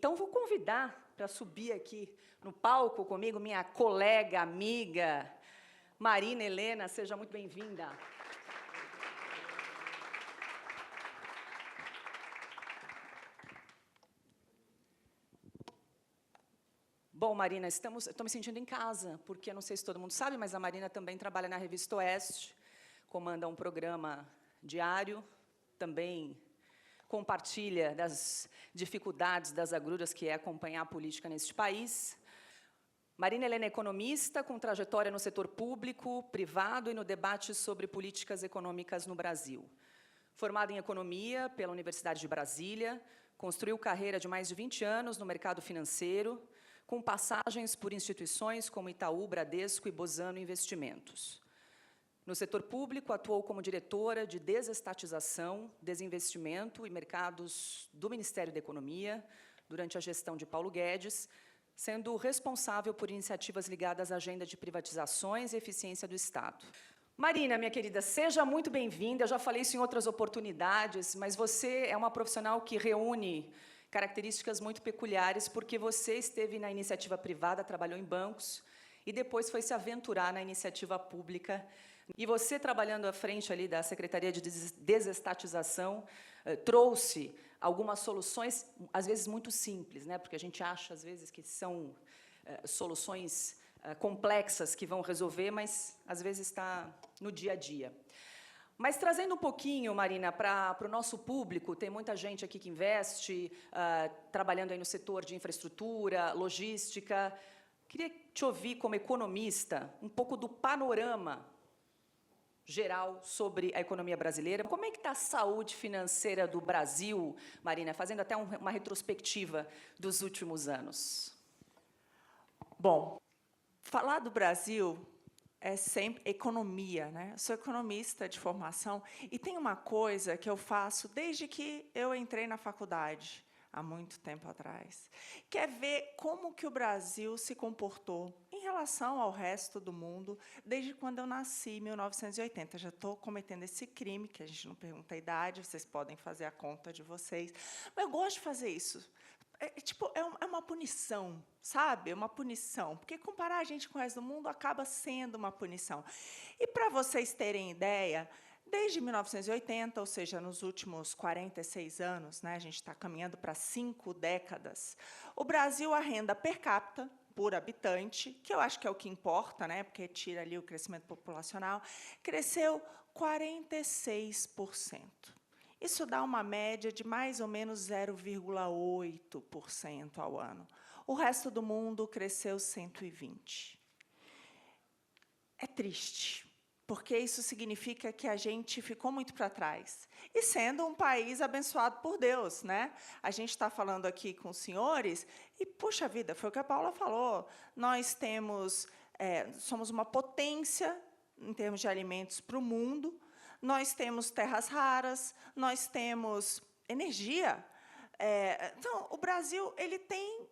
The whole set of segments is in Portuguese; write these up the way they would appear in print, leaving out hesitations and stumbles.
Então, vou convidar para subir aqui no palco comigo minha colega, amiga, Marina Helena. Seja muito bem-vinda. Bom, Marina, estou me sentindo em casa, porque eu não sei se todo mundo sabe, mas a Marina também trabalha na Revista Oeste, comanda um programa diário, também compartilha das dificuldades, das agruras que é acompanhar a política neste país. Marina Helena é economista, com trajetória no setor público, privado e no debate sobre políticas econômicas no Brasil. Formada em economia pela Universidade de Brasília, construiu carreira de mais de 20 anos no mercado financeiro, com passagens por instituições como Itaú, Bradesco e Bozano Investimentos. No setor público, atuou como diretora de desestatização, desinvestimento e mercados do Ministério da Economia, durante a gestão de Paulo Guedes, sendo responsável por iniciativas ligadas à agenda de privatizações e eficiência do Estado. Marina, minha querida, seja muito bem-vinda. Eu já falei isso em outras oportunidades, mas você é uma profissional que reúne características muito peculiares, porque você esteve na iniciativa privada, trabalhou em bancos, e depois foi se aventurar na iniciativa pública. E você, trabalhando à frente ali da Secretaria de Desestatização, trouxe algumas soluções, às vezes muito simples, né? Porque a gente acha, às vezes, que são soluções complexas que vão resolver, mas, às vezes, está no dia a dia. Mas, trazendo um pouquinho, Marina, para o nosso público, tem muita gente aqui que investe, trabalhando aí no setor de infraestrutura, logística. Queria te ouvir, como economista, um pouco do panorama geral sobre a economia brasileira. Como é que está a saúde financeira do Brasil, Marina, fazendo até uma retrospectiva dos últimos anos? Bom, falar do Brasil é sempre economia, né? Eu sou economista de formação e tem uma coisa que eu faço desde que eu entrei na faculdade, há muito tempo atrás, que é ver como que o Brasil se comportou em relação ao resto do mundo desde quando eu nasci, em 1980. Já estou cometendo esse crime, que a gente não pergunta a idade, vocês podem fazer a conta de vocês. Mas eu gosto de fazer isso. É uma punição, sabe? É uma punição, porque comparar a gente com o resto do mundo acaba sendo uma punição. E, para vocês terem ideia, desde 1980, ou seja, nos últimos 46 anos, né, a gente está caminhando para 5 décadas, o Brasil, a renda per capita, por habitante, que eu acho que é o que importa, né, porque tira ali o crescimento populacional, cresceu 46%. Isso dá uma média de mais ou menos 0,8% ao ano. O resto do mundo cresceu 120%. É triste, porque isso significa que a gente ficou muito para trás. E sendo um país abençoado por Deus, né? A gente está falando aqui com os senhores e, puxa vida, foi o que a Paula falou, nós temos, somos uma potência em termos de alimentos para o mundo, nós temos terras raras, nós temos energia. Então, o Brasil ele tem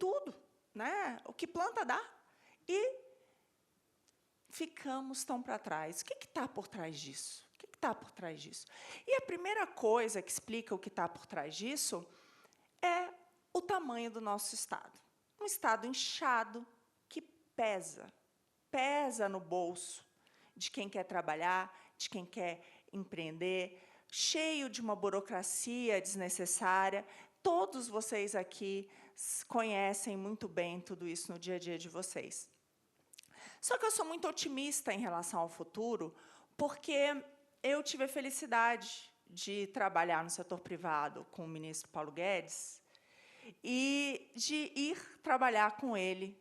tudo, né? O que planta dá. E ficamos tão para trás. O que está por trás disso? O que está por trás disso? E a primeira coisa que explica o que está por trás disso é o tamanho do nosso Estado. Um Estado inchado que pesa no bolso de quem quer trabalhar, de quem quer empreender, cheio de uma burocracia desnecessária. Todos vocês aqui conhecem muito bem tudo isso no dia a dia de vocês. Só que eu sou muito otimista em relação ao futuro, porque eu tive a felicidade de trabalhar no setor privado com o ministro Paulo Guedes e de ir trabalhar com ele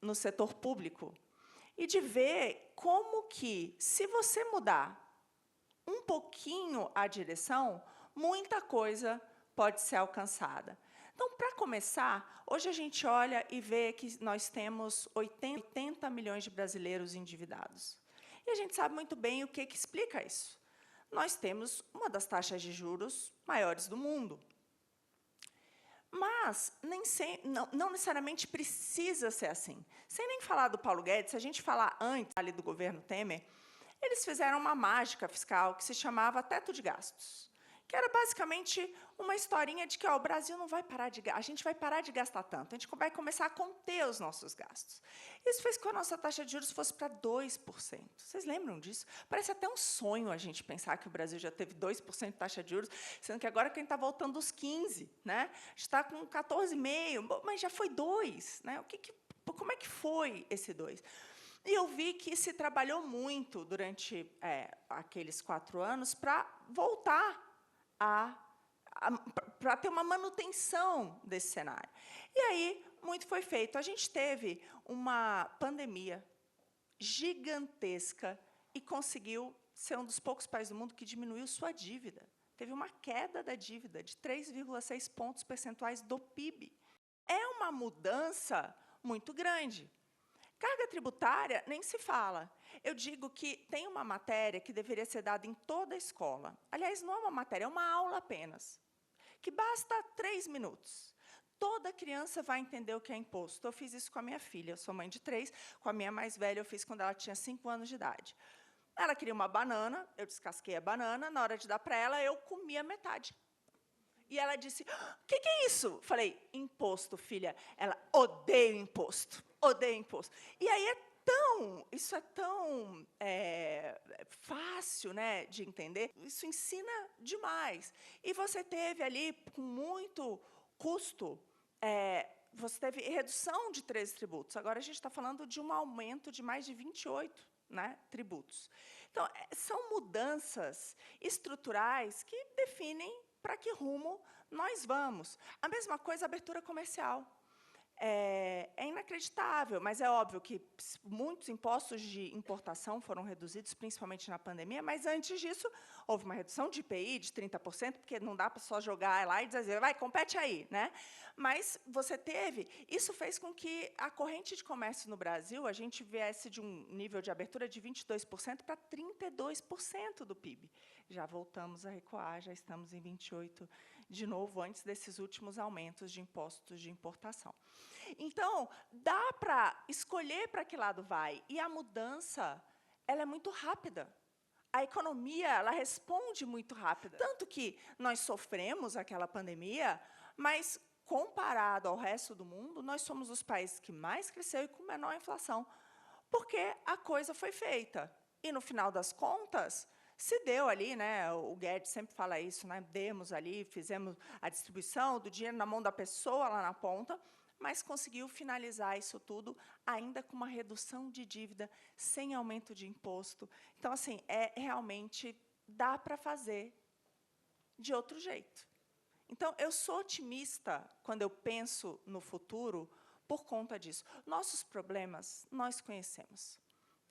no setor público e de ver como que, se você mudar um pouquinho a direção, muita coisa pode ser alcançada. Então, para começar, hoje a gente olha e vê que nós temos 80 milhões de brasileiros endividados. E a gente sabe muito bem o que explica isso. Nós temos uma das taxas de juros maiores do mundo. Mas não necessariamente precisa ser assim. Sem nem falar do Paulo Guedes, se a gente falar antes ali do governo Temer, eles fizeram uma mágica fiscal que se chamava teto de gastos. que era basicamente uma historinha de que ó, o Brasil não vai parar de gastar, a gente vai parar de gastar tanto, a gente vai começar a conter os nossos gastos. Isso fez com que a nossa taxa de juros fosse para 2%. Vocês lembram disso? Parece até um sonho a gente pensar que o Brasil já teve 2% de taxa de juros, sendo que agora quem está voltando dos 15%, né? Está com 14,5%, mas já foi 2%. Né? Como é que foi esse 2%? E eu vi que se trabalhou muito durante aqueles 4 anos para voltar para ter uma manutenção desse cenário. E aí, muito foi feito. A gente teve uma pandemia gigantesca e conseguiu ser um dos poucos países do mundo que diminuiu sua dívida. Teve uma queda da dívida de 3,6 pontos percentuais do PIB. É uma mudança muito grande. Carga tributária, nem se fala. Eu digo que tem uma matéria que deveria ser dada em toda a escola. Aliás, não é uma matéria, é uma aula apenas, que basta 3 minutos. Toda criança vai entender o que é imposto. Eu fiz isso com a minha filha, eu sou mãe de 3, com a minha mais velha eu fiz quando ela tinha 5 anos de idade. Ela queria uma banana, eu descasquei a banana, na hora de dar para ela, eu comia metade. E ela disse, o que é isso? Falei, imposto, filha. Ela, odeia imposto, odeia imposto. E aí isso é tão fácil, né, de entender, isso ensina demais. E você teve ali, com muito custo, você teve redução de 13 tributos. Agora a gente está falando de um aumento de mais de 28, né, tributos. Então, são mudanças estruturais que definem para que rumo nós vamos. A mesma coisa, a abertura comercial. É inacreditável, mas é óbvio que muitos impostos de importação foram reduzidos, principalmente na pandemia, mas, antes disso, houve uma redução de IPI de 30%, porque não dá para só jogar lá e dizer, vai, compete aí. Né? Mas você teve... Isso fez com que a corrente de comércio no Brasil, a gente viesse de um nível de abertura de 22% para 32% do PIB. Já voltamos a recuar, já estamos em 28% de novo, antes desses últimos aumentos de impostos de importação. Então, dá para escolher para que lado vai. E a mudança ela é muito rápida. A economia ela responde muito rápido. Tanto que nós sofremos aquela pandemia, mas, comparado ao resto do mundo, nós somos os países que mais cresceu e com menor inflação, porque a coisa foi feita. E, no final das contas, se deu ali, né? O Guedes sempre fala isso, né? Demos ali, fizemos a distribuição do dinheiro na mão da pessoa lá na ponta, mas conseguiu finalizar isso tudo ainda com uma redução de dívida, sem aumento de imposto. Então, assim, realmente dá para fazer de outro jeito. Então, eu sou otimista quando eu penso no futuro por conta disso. Nossos problemas nós conhecemos.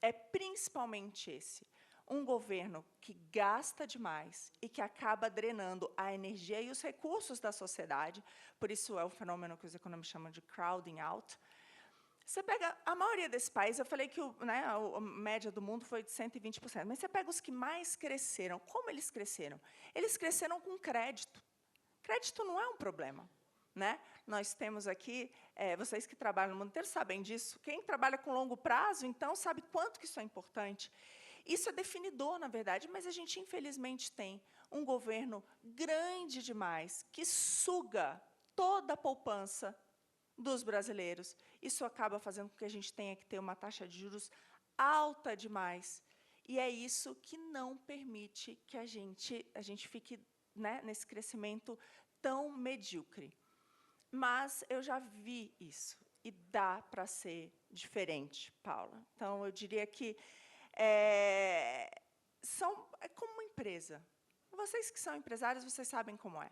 É principalmente esse. Um governo que gasta demais e que acaba drenando a energia e os recursos da sociedade, por isso é o fenômeno que os economistas chamam de crowding out. Você pega a maioria desses países, eu falei que a média do mundo foi de 120%, mas você pega os que mais cresceram. Como eles cresceram? Eles cresceram com crédito. Crédito não é um problema. Né? Nós temos aqui, vocês que trabalham no mundo inteiro sabem disso, quem trabalha com longo prazo, então, sabe quanto que isso é importante. Isso é definidor, na verdade, mas a gente, infelizmente, tem um governo grande demais que suga toda a poupança dos brasileiros. Isso acaba fazendo com que a gente tenha que ter uma taxa de juros alta demais. E é isso que não permite que a gente fique, né, nesse crescimento tão medíocre. Mas eu já vi isso, e dá para ser diferente, Paula. Então, eu diria que é como uma empresa. Vocês que são empresários, vocês sabem como é.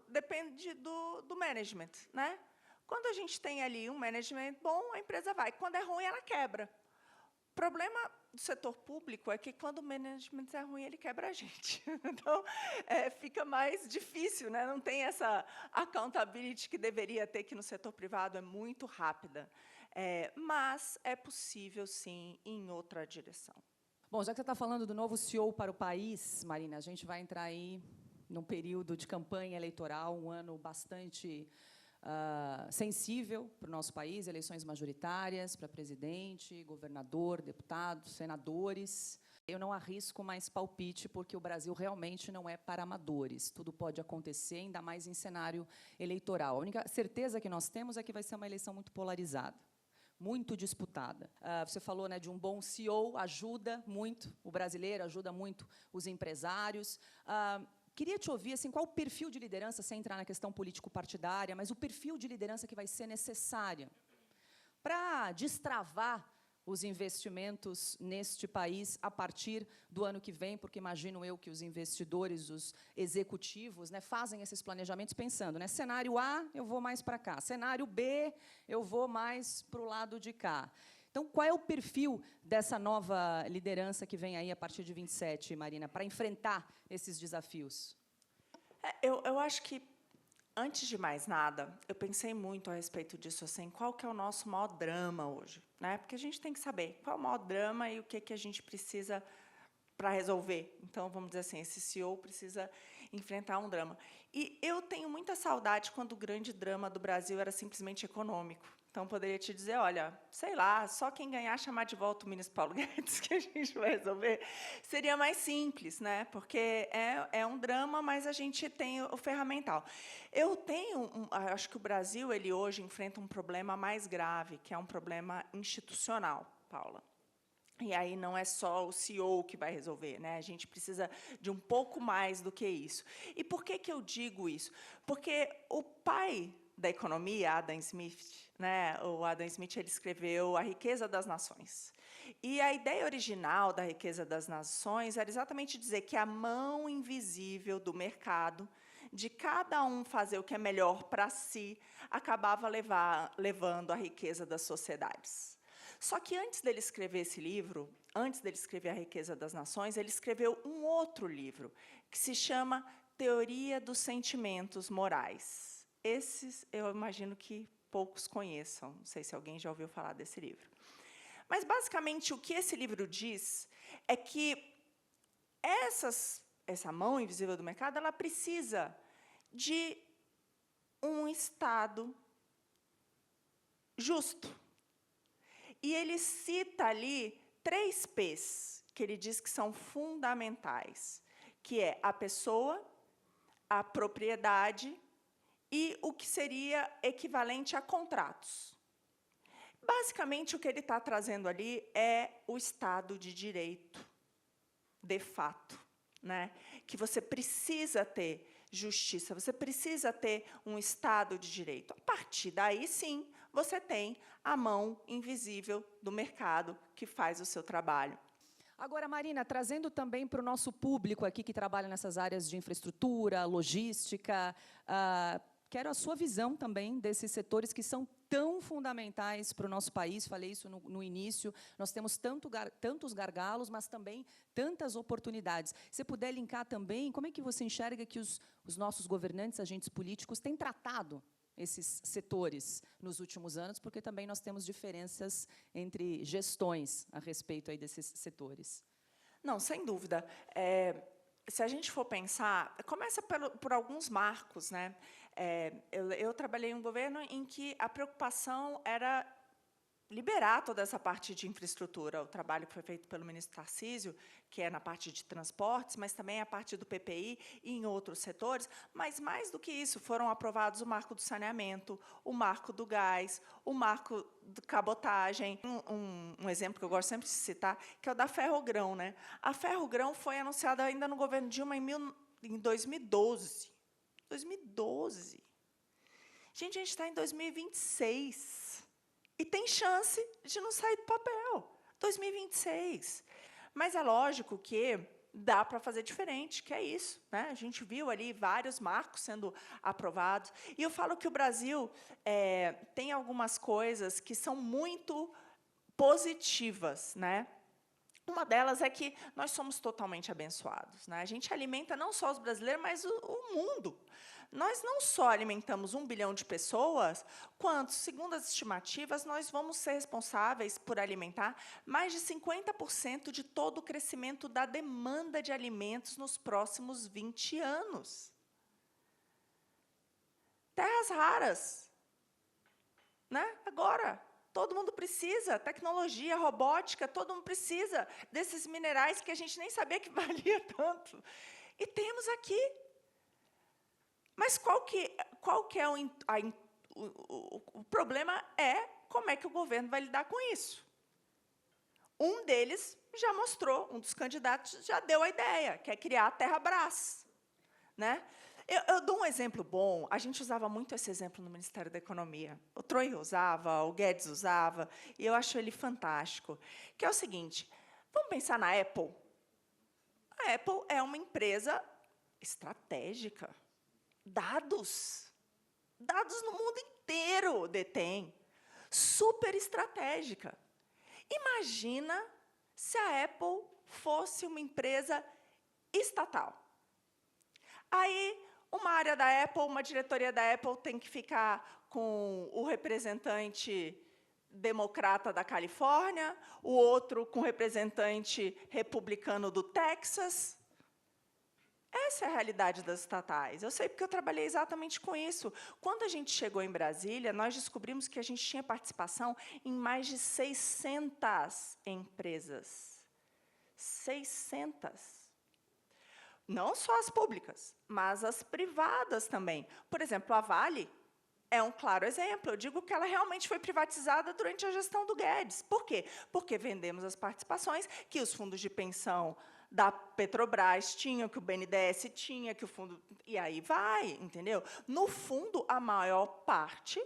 Depende do management. Né? Quando a gente tem ali um management bom, a empresa vai. Quando é ruim, ela quebra. O problema do setor público é que, quando o management é ruim, ele quebra a gente. Então, fica mais difícil, né? Não tem essa accountability que deveria ter, que no setor privado é muito rápida. Mas é possível, sim, em outra direção. Bom, já que você está falando do novo CEO para o país, Marina, a gente vai entrar aí num período de campanha eleitoral, um ano bastante sensível para o nosso país, eleições majoritárias para presidente, governador, deputados, senadores. Eu não arrisco mais palpite, porque o Brasil realmente não é para amadores. Tudo pode acontecer, ainda mais em cenário eleitoral. A única certeza que nós temos é que vai ser uma eleição muito polarizada, muito disputada. Você falou, né, de um bom CEO, ajuda muito o brasileiro, ajuda muito os empresários. Queria te ouvir, assim, qual o perfil de liderança, sem entrar na questão político-partidária, mas o perfil de liderança que vai ser necessária para destravar os investimentos neste país a partir do ano que vem, porque imagino eu que os investidores, os executivos, né, fazem esses planejamentos pensando, né, cenário A, eu vou mais para cá, cenário B, eu vou mais para o lado de cá. Então, qual é o perfil dessa nova liderança que vem aí a partir de 27, Marina, para enfrentar esses desafios? Eu acho que, antes de mais nada, eu pensei muito a respeito disso, assim, qual que é o nosso maior drama hoje, né? Porque a gente tem que saber qual é o maior drama e o que a gente precisa para resolver. Então, vamos dizer assim, esse CEO precisa enfrentar um drama. E eu tenho muita saudade quando o grande drama do Brasil era simplesmente econômico. Então, poderia te dizer, olha, sei lá, só quem ganhar chamar de volta o ministro Paulo Guedes que a gente vai resolver. Seria mais simples, né? Porque é um drama, mas a gente tem o ferramental. Acho que o Brasil, ele hoje enfrenta um problema mais grave, que é um problema institucional, Paula. E aí não é só o CEO que vai resolver, né? A gente precisa de um pouco mais do que isso. E por que eu digo isso? Porque o pai da economia, Adam Smith, né? O Adam Smith, ele escreveu A Riqueza das Nações. E a ideia original da riqueza das nações era exatamente dizer que a mão invisível do mercado, de cada um fazer o que é melhor para si, acabava levando a riqueza das sociedades. Só que antes dele escrever esse livro, antes dele escrever A Riqueza das Nações, ele escreveu um outro livro, que se chama Teoria dos Sentimentos Morais. Esses, eu imagino que poucos conheçam, não sei se alguém já ouviu falar desse livro. Mas, basicamente, o que esse livro diz é que essa mão invisível do mercado, ela precisa de um Estado justo. E ele cita ali 3 P's, que ele diz que são fundamentais, que é a pessoa, a propriedade e o que seria equivalente a contratos. Basicamente, o que ele está trazendo ali é o Estado de Direito, de fato, né? Que você precisa ter justiça, você precisa ter um Estado de Direito. A partir daí, sim, você tem a mão invisível do mercado que faz o seu trabalho. Agora, Marina, trazendo também para o nosso público aqui que trabalha nessas áreas de infraestrutura, logística, quero a sua visão também desses setores que são tão fundamentais para o nosso país. Falei isso no início. Nós temos tantos gargalos, mas também tantas oportunidades. Se puder linkar também, como é que você enxerga que os nossos governantes, agentes políticos, têm tratado esses setores nos últimos anos, porque também nós temos diferenças entre gestões a respeito aí desses setores? Não, sem dúvida. Se a gente for pensar, começa por alguns marcos, né? Eu trabalhei em um governo em que a preocupação era liberar toda essa parte de infraestrutura. O trabalho que foi feito pelo ministro Tarcísio, que é na parte de transportes, mas também a parte do PPI e em outros setores. Mas, mais do que isso, foram aprovados o marco do saneamento, o marco do gás, o marco da cabotagem. Um exemplo que eu gosto sempre de citar, que é o da Ferrogrão, né? A Ferrogrão foi anunciada ainda no governo Dilma em 2012. 2012. Gente, a gente está em 2026. E tem chance de não sair do papel. 2026. Mas é lógico que dá para fazer diferente, que é isso, né? A gente viu ali vários marcos sendo aprovados. E eu falo que o Brasil tem algumas coisas que são muito positivas, né? Uma delas é que nós somos totalmente abençoados, né? A gente alimenta não só os brasileiros, mas o mundo. Nós não só alimentamos 1 bilhão de pessoas, quanto, segundo as estimativas, nós vamos ser responsáveis por alimentar mais de 50% de todo o crescimento da demanda de alimentos nos próximos 20 anos. Terras raras, né? Agora, Todo mundo precisa. Tecnologia, robótica, todo mundo precisa desses minerais que a gente nem sabia que valia tanto. E temos aqui. Mas qual que é o problema é como é que o governo vai lidar com isso. Um deles já mostrou, um dos candidatos já deu a ideia, que é criar a Terrabras. Né? Eu dou um exemplo bom. A gente usava muito esse exemplo no Ministério da Economia. O Troy usava, o Guedes usava, e eu acho ele fantástico. Que é o seguinte, vamos pensar na Apple. A Apple é uma empresa estratégica. Dados no mundo inteiro detém. Super estratégica. Imagina se a Apple fosse uma empresa estatal. Aí, uma área da Apple, uma diretoria da Apple tem que ficar com o representante democrata da Califórnia, o outro com o representante republicano do Texas. Essa é a realidade das estatais. Eu sei porque eu trabalhei exatamente com isso. Quando a gente chegou em Brasília, nós descobrimos que a gente tinha participação em mais de 600 empresas. 600. Não só as públicas, mas as privadas também. Por exemplo, a Vale é um claro exemplo. Eu digo que ela realmente foi privatizada durante a gestão do Guedes. Por quê? Porque vendemos as participações que os fundos de pensão da Petrobras tinham, que o BNDES tinha, que o fundo... E aí vai, entendeu? No fundo, a maior parte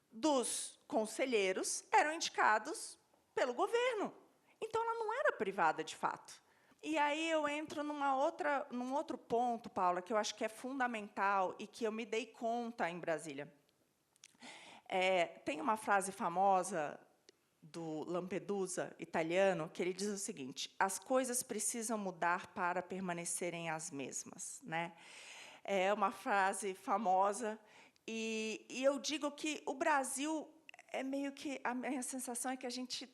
dos conselheiros eram indicados pelo governo. Então, ela não era privada, de fato. E aí eu entro num outro ponto, Paula, que eu acho que é fundamental e que eu me dei conta em Brasília. Tem uma frase famosa do Lampedusa, italiano, que ele diz o seguinte: as coisas precisam mudar para permanecerem as mesmas. Né? É uma frase famosa, e eu digo que o Brasil é meio que... A minha sensação é que a gente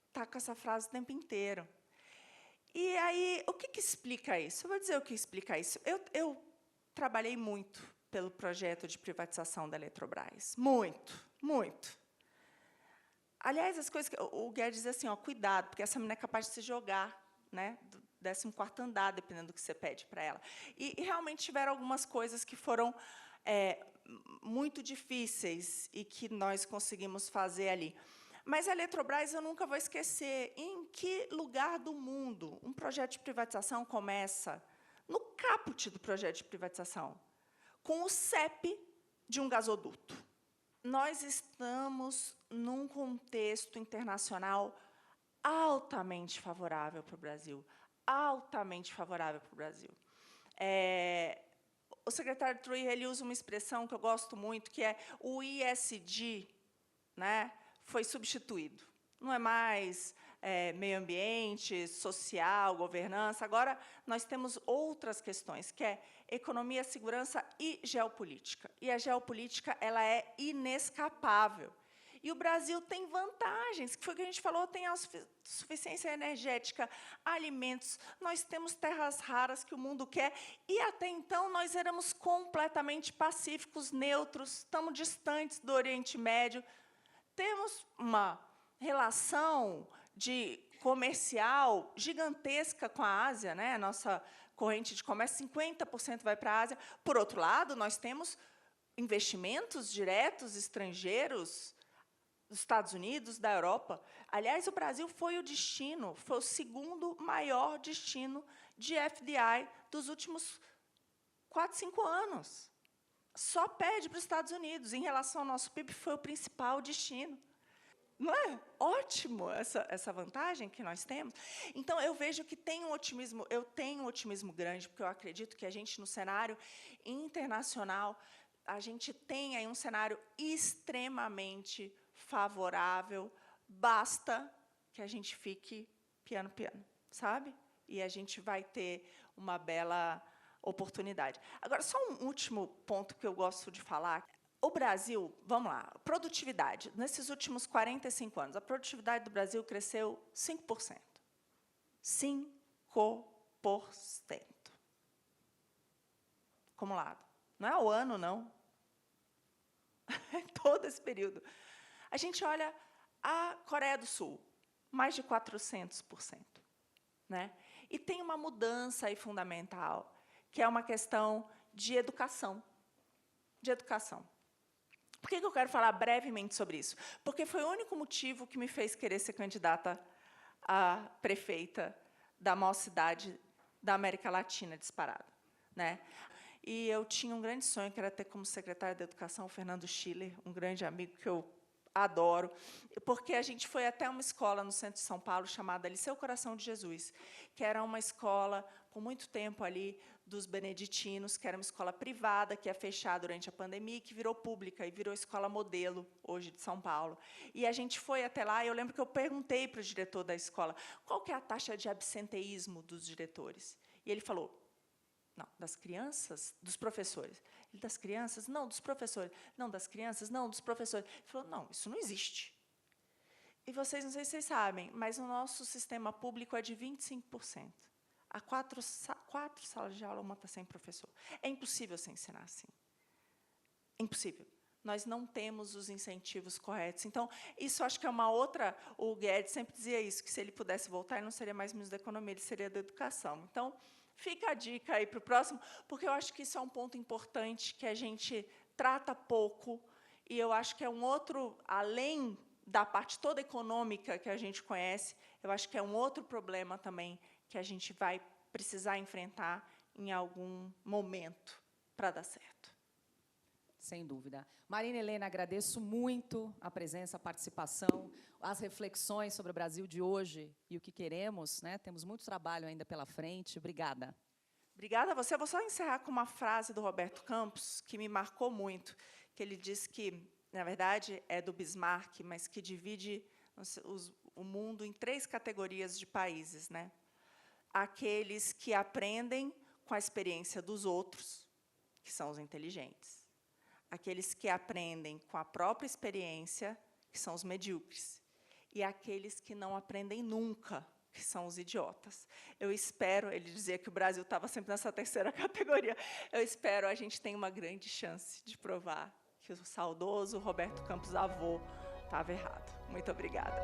está com essa frase o tempo inteiro. E aí, o que explica isso? Eu vou dizer o que explica isso. Eu trabalhei muito pelo projeto de privatização da Eletrobras. Muito, muito. Aliás, as coisas que o Guedes diz assim, ó, cuidado, porque essa menina é capaz de se jogar, né, do 14º andar, dependendo do que você pede para ela. E realmente tiveram algumas coisas que foram muito difíceis e que nós conseguimos fazer ali. Mas a Eletrobras, eu nunca vou esquecer em que lugar do mundo um projeto de privatização começa, no caput do projeto de privatização, com o CEP de um gasoduto. Nós estamos num contexto internacional altamente favorável para o Brasil, altamente favorável para o Brasil. O secretário Truy, ele usa uma expressão que eu gosto muito, que é o ISD, né? Foi substituído. Não é mais meio ambiente, social, governança. Agora, nós temos outras questões, que é economia, segurança e geopolítica. E a geopolítica ela é inescapável. E o Brasil tem vantagens, que foi o que a gente falou, tem a suficiência energética, alimentos, nós temos terras raras que o mundo quer, e, até então, nós éramos completamente pacíficos, neutros, estamos distantes do Oriente Médio. Temos uma relação comercial gigantesca com a Ásia, né? Nossa corrente de comércio, 50% vai para a Ásia. Por outro lado, nós temos investimentos diretos estrangeiros dos Estados Unidos, da Europa. Aliás, o Brasil foi o segundo maior destino de FDI dos últimos 4, 5 anos. Só perde para os Estados Unidos. Em relação ao nosso PIB, foi o principal destino. Não é ótimo essa vantagem que nós temos? Então, eu vejo que eu tenho um otimismo grande, porque eu acredito que a gente, no cenário internacional, a gente tem aí um cenário extremamente favorável, basta que a gente fique piano, sabe? E a gente vai ter uma bela oportunidade. Agora, só um último ponto que eu gosto de falar. O Brasil, vamos lá, produtividade. Nesses últimos 45 anos, a produtividade do Brasil cresceu 5%. 5%. Acumulado. Não é ao ano, não. É todo esse período. A gente olha A Coreia do Sul, mais de 400%. Né? E tem uma mudança aí fundamental, que é uma questão de educação. De educação. Por que eu quero falar brevemente sobre isso? Porque foi o único motivo que me fez querer ser candidata a prefeita da maior cidade da América Latina, disparada. Né? E eu tinha um grande sonho, que era ter como secretário de Educação o Fernando Schiller, um grande amigo que eu adoro, porque a gente foi até uma escola no centro de São Paulo chamada Liceu Coração de Jesus, que era uma escola, por muito tempo ali, dos beneditinos, que era uma escola privada, que ia fechar durante a pandemia, que virou pública e virou escola modelo, hoje, de São Paulo. E a gente foi até lá, e eu lembro que eu perguntei para o diretor da escola qual que é a taxa de absenteísmo dos diretores. E ele falou, não, das crianças, dos professores. Ele, das crianças? Não, dos professores. Não, das crianças? Não, dos professores. Ele falou, não, isso não existe. E vocês, não sei se vocês sabem, mas o nosso sistema público é de 25%. Há quatro salas de aula, uma está sem professor. É impossível se ensinar assim. É impossível. Nós não temos os incentivos corretos. Então, isso acho que é uma outra... O Guedes sempre dizia isso, que se ele pudesse voltar, ele não seria mais ministro da Economia, ele seria da Educação. Então, fica a dica aí para o próximo, porque eu acho que isso é um ponto importante que a gente trata pouco, e eu acho que é um outro, além da parte toda econômica que a gente conhece, eu acho que é um outro problema também que a gente vai precisar enfrentar em algum momento para dar certo. Sem dúvida. Marina Helena, agradeço muito a presença, a participação, as reflexões sobre o Brasil de hoje e o que queremos, né? Temos muito trabalho ainda pela frente. Obrigada. Obrigada a você. Eu vou só encerrar com uma frase do Roberto Campos, que me marcou muito, que ele diz que, na verdade, é do Bismarck, mas que divide o mundo em 3 categorias de países, né? Aqueles que aprendem com a experiência dos outros, que são os inteligentes. Aqueles que aprendem com a própria experiência, que são os medíocres. E aqueles que não aprendem nunca, que são os idiotas. Eu espero, ele dizia que o Brasil estava sempre nessa 3ª categoria, eu espero a gente tenha uma grande chance de provar que o saudoso Roberto Campos avô estava errado. Muito obrigada.